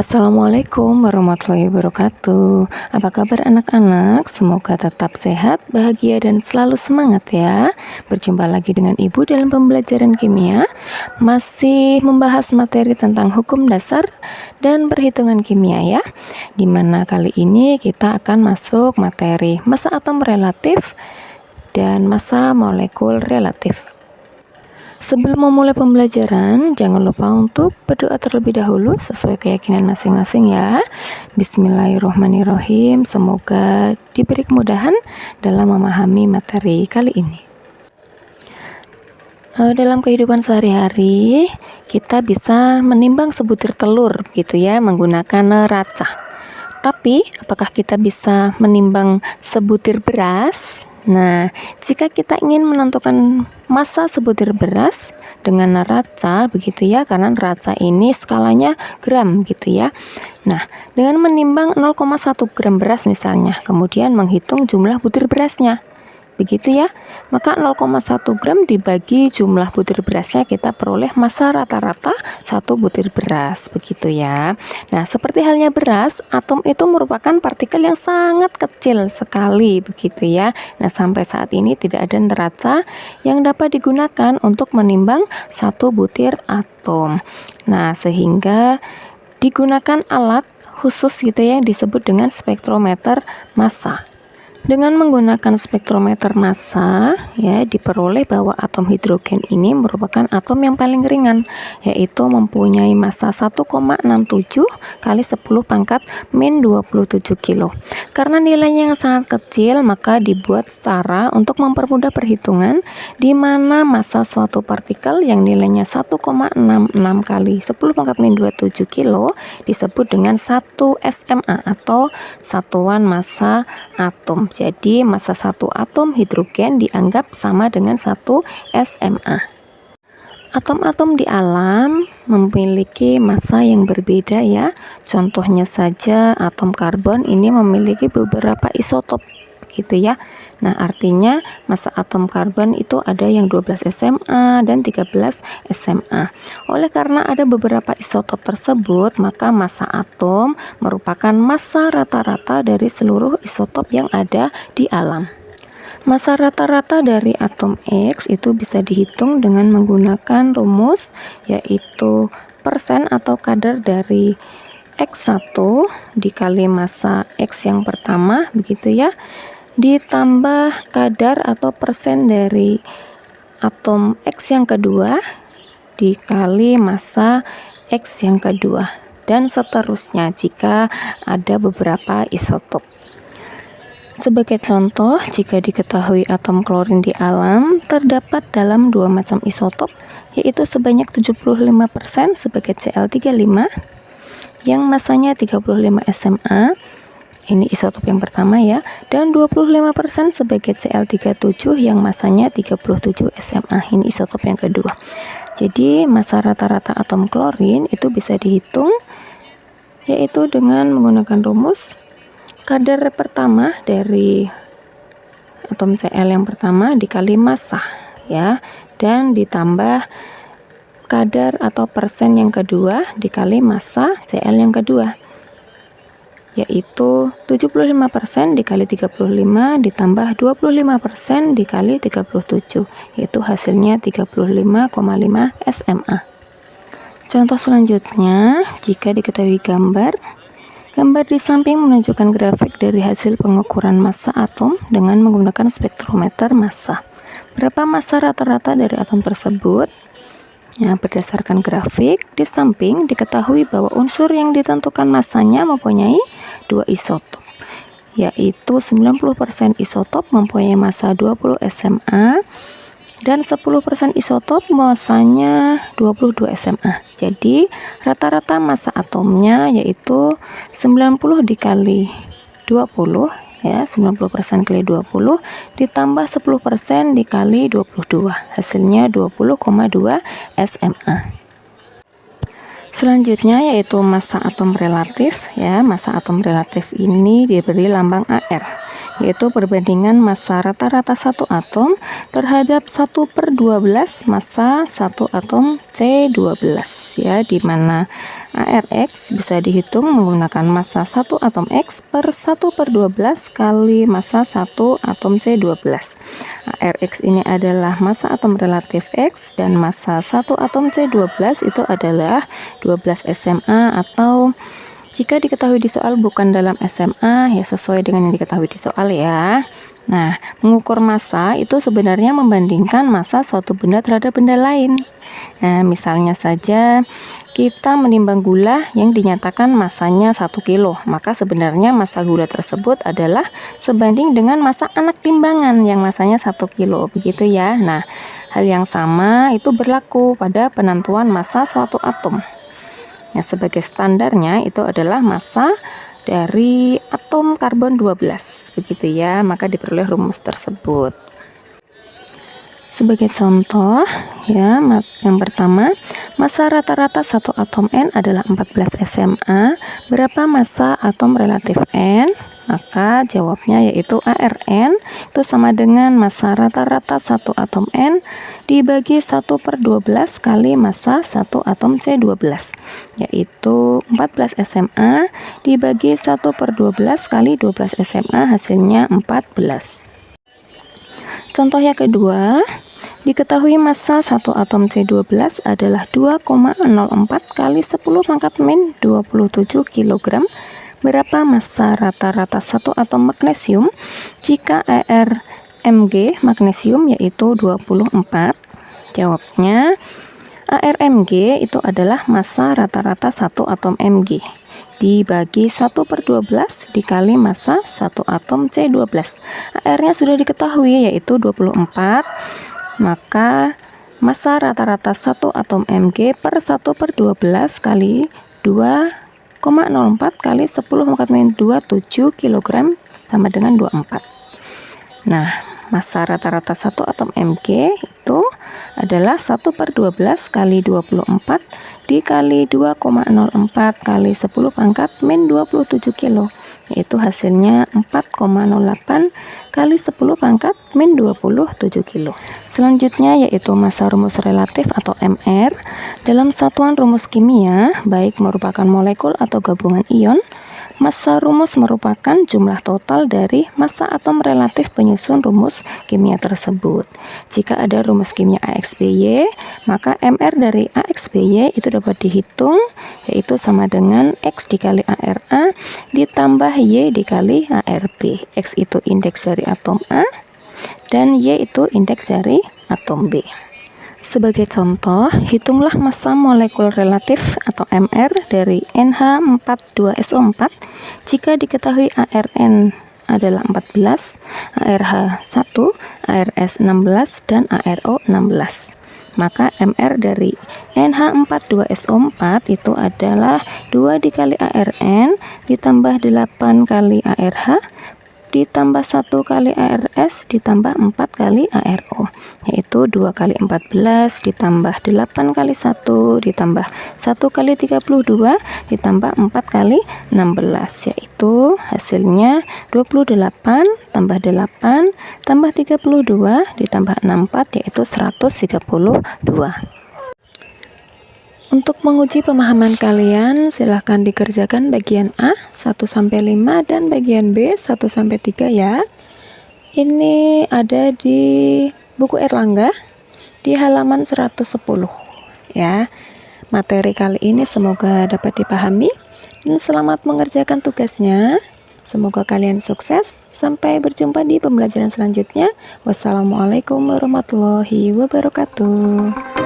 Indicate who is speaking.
Speaker 1: Assalamualaikum warahmatullahi wabarakatuh. Apa kabar anak-anak? Semoga tetap sehat, bahagia, dan selalu semangat ya. Berjumpa lagi dengan Ibu dalam pembelajaran kimia. Masih membahas materi tentang hukum dasar dan perhitungan kimia ya. Dimana kali ini kita akan masuk materi massa atom relatif dan massa molekul relatif. Sebelum memulai pembelajaran, jangan lupa untuk berdoa terlebih dahulu sesuai keyakinan masing-masing ya. Bismillahirrohmanirrohim. Semoga diberi kemudahan dalam memahami materi kali ini. Dalam kehidupan sehari-hari, kita bisa menimbang sebutir telur gitu ya menggunakan neraca. Tapi, apakah kita bisa menimbang sebutir beras? Nah, jika kita ingin menentukan massa sebutir beras dengan neraca begitu ya, karena neraca ini skalanya gram gitu ya. Nah, dengan menimbang 0,1 gram beras misalnya, kemudian menghitung jumlah butir berasnya. Begitu ya, maka 0,1 gram dibagi jumlah butir berasnya, kita peroleh massa rata-rata 1 butir beras, begitu ya. Nah, seperti halnya beras, atom itu merupakan partikel yang sangat kecil sekali, begitu ya. Nah, sampai saat ini tidak ada neraca yang dapat digunakan untuk menimbang 1 butir atom. Nah, sehingga digunakan alat khusus gitu ya, yang disebut dengan spektrometer massa. Dengan menggunakan spektrometer massa ya, diperoleh bahwa atom hidrogen ini merupakan atom yang paling ringan, yaitu mempunyai massa 1,67 kali 10 pangkat min 27 kilo. Karena nilainya yang sangat kecil, maka dibuat cara untuk mempermudah perhitungan, di mana massa suatu partikel yang nilainya 1,66 kali 10 pangkat min 27 kilo disebut dengan 1 SMA atau satuan massa atom. Jadi massa satu atom hidrogen dianggap sama dengan 1 SMA. Atom-atom di alam memiliki massa yang berbeda ya. Contohnya saja atom karbon ini memiliki beberapa isotop gitu ya. Nah, artinya massa atom karbon itu ada yang 12 SMA dan 13 SMA. Oleh karena ada beberapa isotop tersebut, maka massa atom merupakan massa rata-rata dari seluruh isotop yang ada di alam. Massa rata-rata dari atom X itu bisa dihitung dengan menggunakan rumus, yaitu persen atau kadar dari X1 dikali massa X yang pertama begitu ya, ditambah kadar atau persen dari atom X yang kedua dikali massa X yang kedua, dan seterusnya jika ada beberapa isotop. Sebagai contoh, jika diketahui atom klorin di alam terdapat dalam 2 macam isotop, yaitu sebanyak 75% sebagai Cl35 yang massanya 35 SMA, ini isotop yang pertama ya, dan 25% sebagai Cl37 yang massanya 37 SMA, ini isotop yang kedua. Jadi massa rata-rata atom klorin itu bisa dihitung, yaitu dengan menggunakan rumus kadar pertama dari atom Cl yang pertama dikali massa ya, dan ditambah kadar atau persen yang kedua dikali massa Cl yang kedua, yaitu 75% dikali 35 ditambah 25% dikali 37, yaitu hasilnya 35,5 SMA. Contoh selanjutnya, jika diketahui gambar di samping menunjukkan grafik dari hasil pengukuran massa atom dengan menggunakan spektrometer massa. Berapa massa rata-rata dari atom tersebut? Ya, berdasarkan grafik di samping diketahui bahwa unsur yang ditentukan massanya mempunyai 2 isotop, yaitu 90% isotop mempunyai massa 20 SMA dan 10% isotop massanya 22 SMA. Jadi rata-rata massa atomnya yaitu 90 dikali 20 ya, 90% kali 20 ditambah 10% dikali 22, hasilnya 20,2 SMA. Selanjutnya yaitu massa atom relatif ya. Massa atom relatif ini diberi lambang AR, yaitu perbandingan massa rata-rata satu atom terhadap 1/12 massa satu atom C12 ya, di mana ARX bisa dihitung menggunakan massa 1 atom X per 1/12 kali massa 1 atom C12. ARX ini adalah massa atom relatif X dan massa 1 atom C12 itu adalah 12 SMA, atau jika diketahui di soal bukan dalam SMA, ya sesuai dengan yang diketahui di soal ya. Nah, mengukur massa itu sebenarnya membandingkan massa suatu benda terhadap benda lain. Nah, misalnya saja kita menimbang gula yang dinyatakan massanya 1 kilo, maka sebenarnya massa gula tersebut adalah sebanding dengan massa anak timbangan yang massanya 1 kilo, begitu ya. Nah, hal yang sama itu berlaku pada penentuan massa suatu atom. Nah, sebagai standarnya itu adalah massa dari atom karbon 12, begitu ya, maka diperoleh rumus tersebut. Sebagai contoh ya, yang pertama, massa rata-rata satu atom N adalah 14 SMA. Berapa massa atom relatif N? Maka jawabnya yaitu ARN itu sama dengan massa rata-rata satu atom N dibagi 1/12 kali massa satu atom C12, yaitu 14 SMA dibagi 1/12 kali 12 SMA, hasilnya 14. Contoh yang kedua, diketahui massa satu atom C12 adalah 2,04 kali 10 pangkat min 27 kg. Berapa massa rata-rata satu atom magnesium jika ArMg magnesium yaitu 24? Jawabnya ArMg itu adalah massa rata-rata satu atom Mg dibagi 1/12 dikali massa satu atom C12. AR-nya sudah diketahui yaitu 24, maka massa rata-rata satu atom Mg per 1/12 kali 2,04 kali 10 pangkat min 27 kg sama dengan 24. Nah, massa rata-rata satu atom Mg itu adalah 1/12 kali 24 dikali 2,04 kali 10 pangkat min 27 kilo, yaitu hasilnya 4,08 kali 10 pangkat min 27 kilo. Selanjutnya yaitu massa rumus relatif atau MR. Dalam satuan rumus kimia, baik merupakan molekul atau gabungan ion, massa rumus merupakan jumlah total dari massa atom relatif penyusun rumus kimia tersebut. Jika ada rumus kimia AXBY, maka MR dari AXBY itu dapat dihitung, yaitu sama dengan X dikali ARA ditambah Y dikali ARB. X itu indeks dari atom A dan Y itu indeks dari atom B. Sebagai contoh, hitunglah massa molekul relatif atau MR dari NH42SO4 jika diketahui ARN adalah 14, ARH 1, ARS 16, dan ARO 16. Maka MR dari NH42SO4 itu adalah 2 dikali ARN ditambah 8 kali ARH ditambah 1 kali ARS ditambah 4 kali ARO, yaitu 2 kali 14 ditambah 8 kali 1 ditambah 1 kali 32 ditambah 4 kali 16, yaitu hasilnya 28 tambah 8 tambah 32 ditambah 64, yaitu 132. Untuk menguji pemahaman kalian, silahkan dikerjakan bagian A 1-5 dan bagian B 1-3 ya. Ini ada di buku Erlangga di halaman 110 ya. Materi kali ini semoga dapat dipahami dan selamat mengerjakan tugasnya. Semoga kalian sukses. Sampai berjumpa di pembelajaran selanjutnya. Wassalamualaikum warahmatullahi wabarakatuh.